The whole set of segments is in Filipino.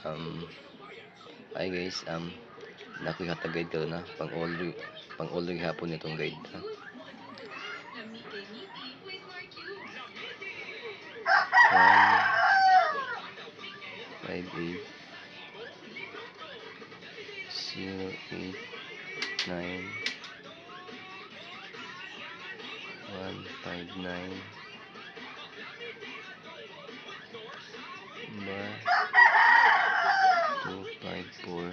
Um, Ay guys, nakoy hatag guide karon na pang all hapon nitong guide. 158 089 159 254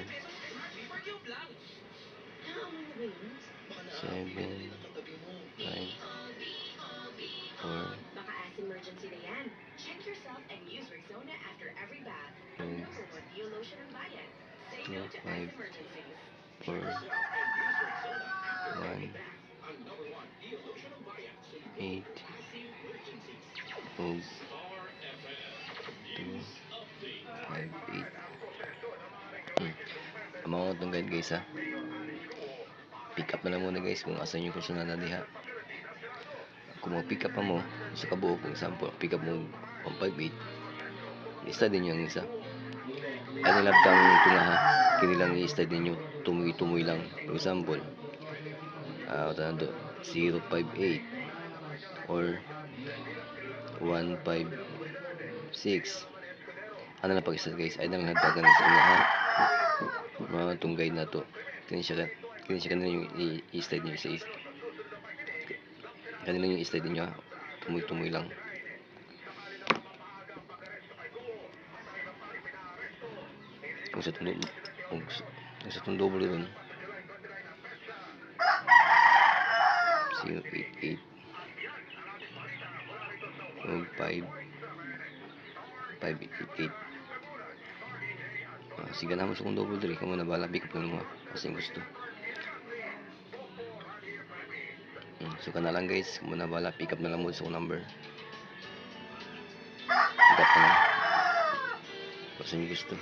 754 Baka as emergency na yan. Check yourself and use Rexona after every bath. Ang number one EO lotion ng bayan. Say no to as emergencies. 4 1 8 og 258. Amao tong guide guys ha. Pick up na lang muna guys kung asan yung personal na diha. Kung mo pick up pa mo sa kabuo, for example, pick up mo 158. Isa din yung isa. Ay nilabtang tunga ha. Kini lang i-study ninyo tumoy-tumoy lang. For example, 058 or 156. Ano na pag-start guys? Ay nang hadbagan sa tunga ha. Mga itong guide na to. Kini siya kanina yung i-study nyo sa kanina yung i-study nyo ha. Tumoy-tumoy lang. Kung sa itong double ron 088 og 588. Sige na mo sa kong double diri kamo na bala pick up mo kasi gusto. So kana lang guys, kamo na bala pick up na lang mo sa kong number. Pick up na lang kasi gusto.